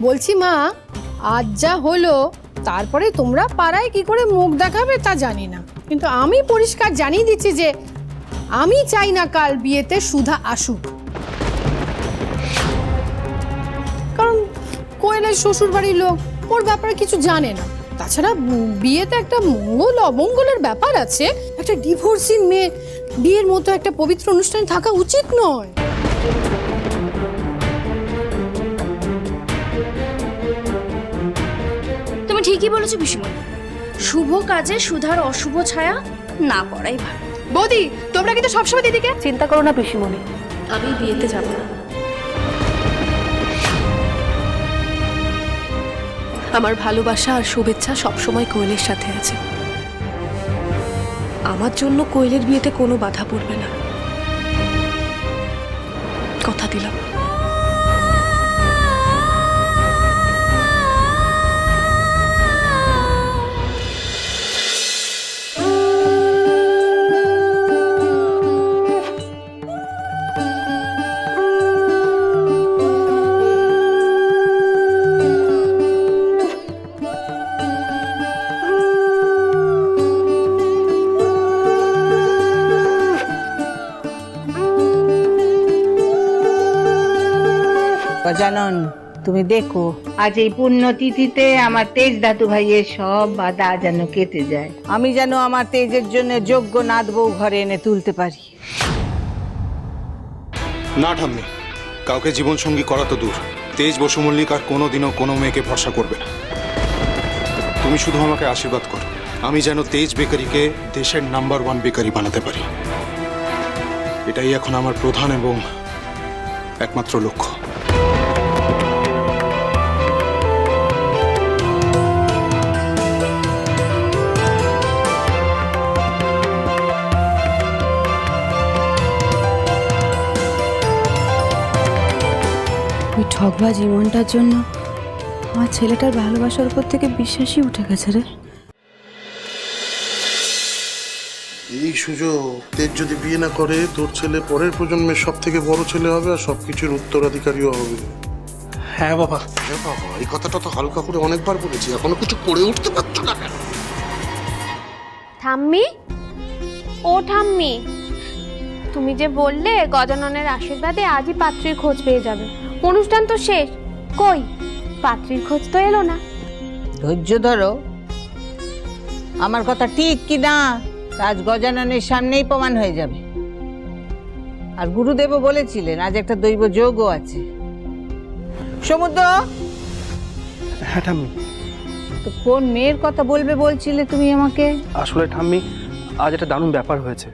বলছি মা, আজ যা হলো তারপরে তোমরা পাড়ায় কি করে মুখ দেখাবে তা জানি না, কিন্তু আমি পরিষ্কার জানিয়ে দিচ্ছি যে আমি চাই না কাল বিয়েতে সুধা আসুক। কারণ কোয়েলের শ্বশুর বাড়ির লোক ওর ব্যাপারে কিছু জানে না। তাছাড়া বিয়েতে একটা মঙ্গল অমঙ্গলের ব্যাপার আছে। একটা ডিভোর্সি মেয়ে বিয়ের মতো একটা পবিত্র অনুষ্ঠানে থাকা উচিত নয়। তুমি ঠিকই বলেছো পিসিমণি, শুভ কাজে সুধার অশুভ ছায়া না পড়াই ভালো। বৌদি, তোমরা কিন্তু সবসময় দিদিকে চিন্তা করো না পিসিমণি, আমি বিয়েতে যাব না। আমার ভালোবাসা আর শুভেচ্ছা সবসময় কোয়েলের সাথে আছে। আমার জন্য কোয়েলের বিয়েতে কোনো বাধা পড়বে না, কথা দিলাম। গজানন, তুমি দেখো আজ এই পুণ্যতিথিতে আমার তেজ দাদু ভাইয়ের সব বাধা যেন কেটে যায়। আমি যেন আমার তেজের জন্য যোগ্য নাত বউ ঘরে এনে তুলতে পারি। না ঠাম্মি, কাউকে জীবনসঙ্গী করা তো দূর, তেজ বসু মল্লিক আর কোনোদিনও কোনো মেয়েকে ভরসা করবে না। তুমি শুধু আমাকে আশীর্বাদ করো, আমি যেন তেজ বেকারিকে দেশের নাম্বার 1 বেকারি বানাতে পারি। এটাই এখন আমার প্রধান এবং একমাত্র লক্ষ্য। ওই ঠকবা জীবনটার জন্য আমার ছেলেটার ভালোবাসার উপর থেকে বিশ্বাসই উঠে গেছে রে। এই সুযোগ, তেজ যদি বিয়ে না করে তোর ছেলে পরের প্রজন্মের সব থেকে বড় ছেলে হবে আর সবকিছুর উত্তরাধিকারীও হবে। হ্যাঁ বাবা। হ্যাঁ বাবা, এই কথাটা তো হালকা করে অনেকবার বলেছি, এখনো কিছু করে উঠতে পারছো না কেন? ঠাম্মি, ও ঠাম্মি, তুমি যে বললে গজাননের আশীর্বাদে আজই পাত্রীর খোঁজ পেয়ে যাবে, অনুষ্ঠান তো শেষ, কই পাত্রীর খোঁজ তো এলো না। ধৈর্য ধরো, আমার কথা ঠিক কি না আজ গজাননের সামনেই প্রমাণ হয়ে যাবে। আর গুরুদেবও বলেছিলেন আজ একটা দৈব যোগও আছে। সমুদ্র, হ্যাঁ ঠাম্মি। তো কোন মেয়ের কথা বলবে বলছিলে তুমি আমাকে? আসলে ঠাম্মি, আজ একটা দারুণ ব্যাপার হয়েছে।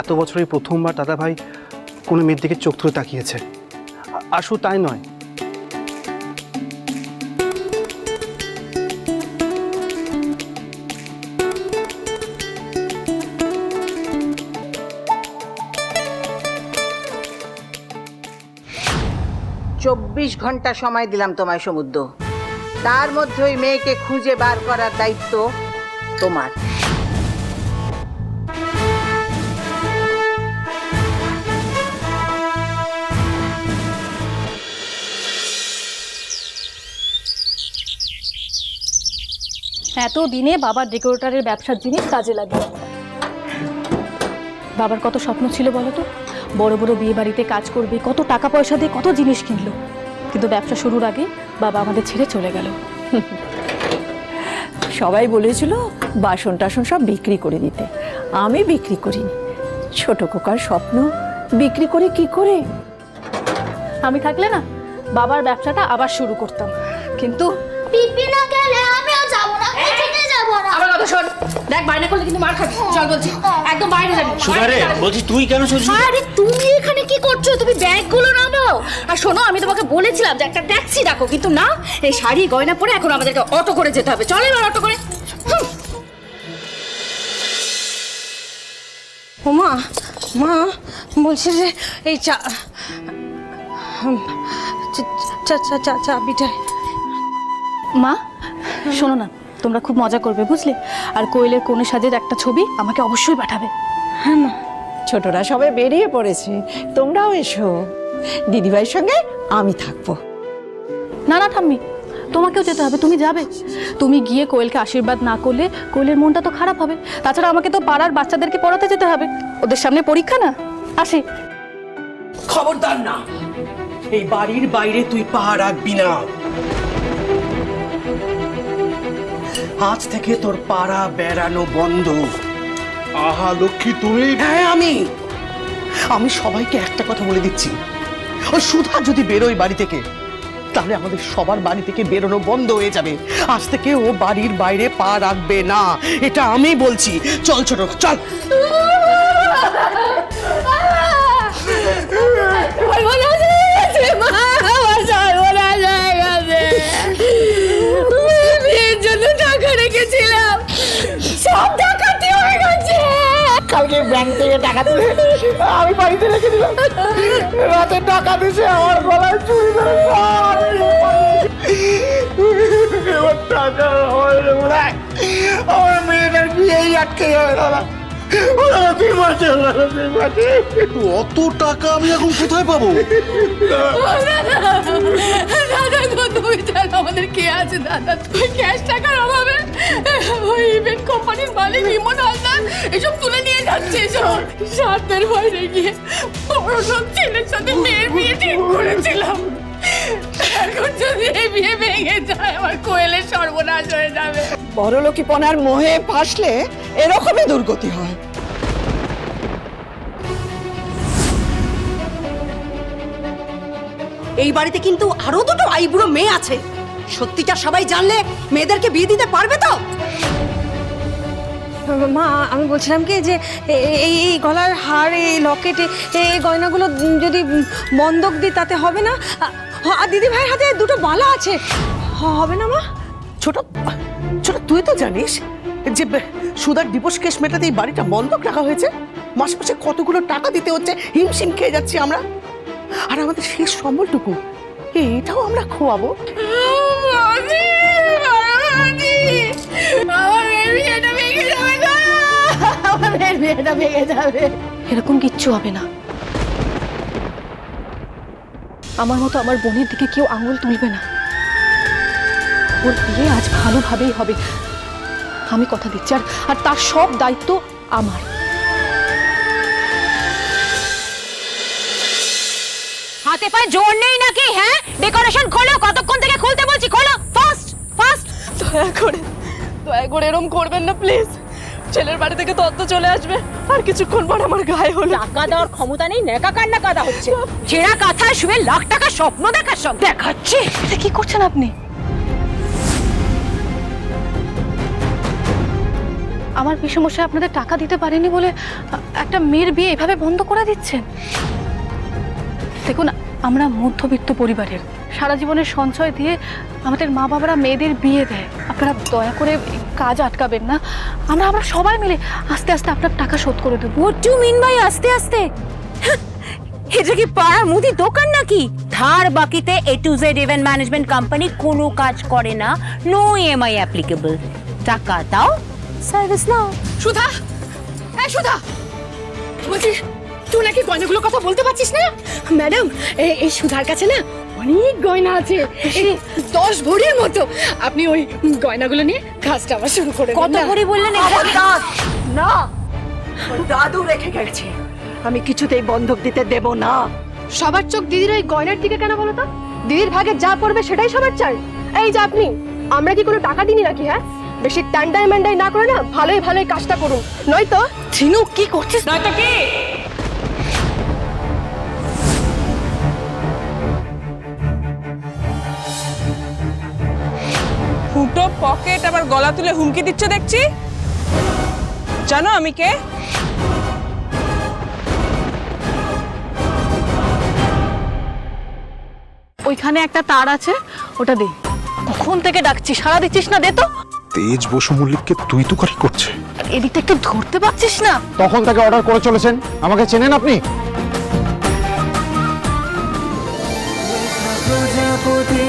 এত বছরে প্রথমবার দাদা ভাই কোনো মেয়ের দিকে চোখ তুলে তাকিয়েছে। আর শুধু তাই নয়, চব্বিশ ঘন্টা সময় দিলাম তোমায় সমুদ্র, তার মধ্যে ওই মেয়েকে খুঁজে বার করার দায়িত্ব তোমার। এতদিনে বাবার ডেকোরেটরের ব্যবসার জিনিস কাজে লাগে। বাবার কত স্বপ্ন ছিল বলো তো, বড় বড় বিয়ে বাড়িতে কাজ করবে, কত টাকা পয়সা দিয়ে কত জিনিস কিনলো, কিন্তু ব্যবসা শুরুর আগে বাবা আমাদের ছেড়ে চলে গেল। সবাই বলেছিল বাসন টাসন সব বিক্রি করে দিতে, আমি বিক্রি করিনি। ছোট খোকার স্বপ্ন বিক্রি করে কি করে? আমি থাকলে না বাবার ব্যবসাটা আবার শুরু করতাম, কিন্তু পিপি না গেলে আমিও যাব না, কোথাও যাব না। আমার কথা শোন, দেখ বাইরে করলে কিন্তু মার খাবি। চল বলছি, একদম বাইরে যাবি। সুধারে বলছি, তুই কেন চলছিস? আরে তুমি এখানে কি করছো? তুমি ব্যাগগুলো নামাও। আর শোনো, আমি তোমাকে বলেছিলাম যে একটা ট্যাক্সি ডাকো, কিন্তু না, এই শাড়ি গয়না পরে এখন আমাদেরকে অটো করে যেতে হবে। চল এবার অটো করে। ও মা, মা বলছে যে এই চাবিটা। মা শোনো না, তোমরা খুব মজা করবে বুঝলে, আর কোয়েলের কোণে সাজের একটা ছবি আমাকে অবশ্যই পাঠাবে। হ্যাঁ মা। ছোটরা সবাই বেরিয়ে পড়েছে, তোমরাও এসো, দিদিভাইয়ের সঙ্গে আমি থাকবো। না না ঠাম্মি, তোমাকেও যেতে হবে, তুমি যাবে। তুমি গিয়ে কোয়েলকে আশীর্বাদ না করলে কোয়েলের মনটা তো খারাপ হবে। তাছাড়া আমাকে তো পাড়ার বাচ্চাদেরকে পড়াতে যেতে হবে, ওদের সামনে পরীক্ষা না। আসি। খবরদার না, এই বাড়ির বাইরে তুই পা রাখবি না। আজ থেকে তোর পাড়া বেড়ানো বন্ধ। আহা লক্ষ্মী তুমি। হ্যাঁ আমি সবাইকে একটা কথা বলে দিচ্ছি, ওই সুধা যদি বেরোয় বাড়ি থেকে, তাহলে আমাদের সবার বাড়ি থেকে বেরোনো বন্ধ হয়ে যাবে। আজ থেকে ও বাড়ির বাইরে পা রাখবে না, এটা আমি বলছি। চল ছোট, চল। বিয়ের জন্য টাকা রেখেছিলাম, সব ডাকাতি হয়ে গেছে। কালকে ব্যাংক থেকে টাকা তুলে আমি বাড়িতে রেখে দিলাম, রাতে টাকা দিছে আমার গলায় চুরি করে এবার টাকা আমার মেয়েটার বিয়েই আটকে যাবে। দাদা অত টাকা আমি এখন কোথায় পাবো? দাদা গো, তুমি জানো আমাদের কে আছে দাদা? তুমি ক্যাশ টাকার অভাবে ওই ইভেন্ট কোম্পানির মালিক ইমন হালদার এসব তুলে নিয়ে যাচ্ছে। এসব সাতের বাইরে গিয়ে বড় লোক ছেলের সাথে মেয়ের বিয়ে ঠিক করেছিলাম। এখন যদি এই বিয়ে ভেঙে যায়, আমার কোয়েলের সর্বনাশ হয়ে যাবে। বড়লোকিপনার মোহে ফাঁসলে এরকমই দুর্গতি হয়। এই বাড়িতে কিন্তু আরো দুটো আইবুড়ো মেয়ে আছে, সত্যিটা সবাই জানলে মেয়েদেরকে বিয়ে দিতে পারবে তো? মা, আমি বলছিলাম কি যে এই গলার হার, এই লকেট, এই গয়নাগুলো যদি বন্ধক দিই তাতে হবে না? আর দিদি ভাইয়ের হাতে দুটো বালা আছে, হবে না মা? ছোট ছোট, তুই তো জানিস যে সুধার ডিভোর্স কেস মেটাতে এই বাড়িটা বন্ধক রাখা হয়েছে। মাসে মাসে কতগুলো টাকা দিতে হচ্ছে, হিমশিম খেয়ে যাচ্ছি আমরা। আর আমাদের শেষ সম্বলটুকু এটাও আমরা খোয়াবো। এরকম কিচ্ছু হবে না। আমার মতো আমার বোনের দিকে কেউ আঙুল তুলবে না। ওর বিয়ে আজ ভালোভাবেই হবে, আমি কথা দিচ্ছি। আর তার সব দায়িত্ব আমার। হাতে পায়ে জোর নেই নাকি? হ্যাঁ, ডেকোরেশন খোলো। কতক্ষণ থেকে খুলতে বলছি? খোলো ফাস্ট ফাস্ট। দয়া করে এরকম করবেন না প্লিজ। ছেলের বাড়ি থেকে তত্ত্ব চলে আসবে, আর কিছুক্ষণ পর আমার গায়ে হলো। টাকা দেওয়ার ক্ষমতা নেই, নেকা কান্না কাদা হচ্ছে। ছেঁড়া কাঁথায় শুয়ে লাখ টাকা স্বপ্ন দেখার সব দেখাচ্ছি। কি করছেন আপনি? আমার পিসেমশাই আপনাদের টাকা দিতে পারেনি বলে একটা মেয়ের বিয়ে এভাবে বন্ধ করে দিচ্ছেন? দেখুন, আমরা মধ্যবিত্ত পরিবারের, সারা জীবনের সঞ্চয় দিয়ে আমাদের মা বাবারা মেয়েদের বিয়ে দেয়। আপনারা দয়া করে কাজ আটকাবেন না। আমরা সবাই মিলে আস্তে আস্তে আপনার টাকা শোধ করে দেবো। হোয়াট ডু মিন বাই আস্তে আস্তে? এটা কি পাড়া মুদি দোকান নাকি? ধার বাকিতে A to Z event management company কোনো কাজ করে না। No EMI applicable. টাকা দাও, সার্ভিস নাও। সুধা, এই সুধা, বলছি তুই নাকি গয়নাগুলোর কথা বলতে পারছিস না? ম্যাডাম, এই সুধার কাছে না অনেক গয়না আছে, 10 ভরির মতো। আপনি ওই গয়নাগুলো নিয়ে কাজটা আবার শুরু করে কত ভরি বললেন? না, দাদু রেখে গেছে, আমি কিছুতেই বন্ধক দিতে দেব না। সবার চোখ দিদির ওই গয়নার দিকে কেন বলো তো? দিদির ভাগে যা পড়বে সেটাই সবার চাই। এই যে আপনি, আমরা কি কোনো টাকা দিনি নাকি? হ্যাঁ, বেশি টান্ডাই ম্যান্ডাই না করে না ভালোই ভালোই কাজটা করুন, নয়তো। ঝিনু, কি করছিস? নয়তো কি? ফুটো পকেট আবার গলা তুলে হুমকি দিচ্ছে দেখছি। জানো আমি কে? ওইখানে একটা তার আছে, ওটা দে। কখন থেকে ডাকছি, সারা দিচ্ছিস না? দে তো। তেজ বসু মল্লিককে তুই তো কারি করছে। এদিকটা একটু ধরতে পারছিস না? তখন তাকে অর্ডার করে চলেছেন, আমাকে চেনেন আপনি? প্রজাপতি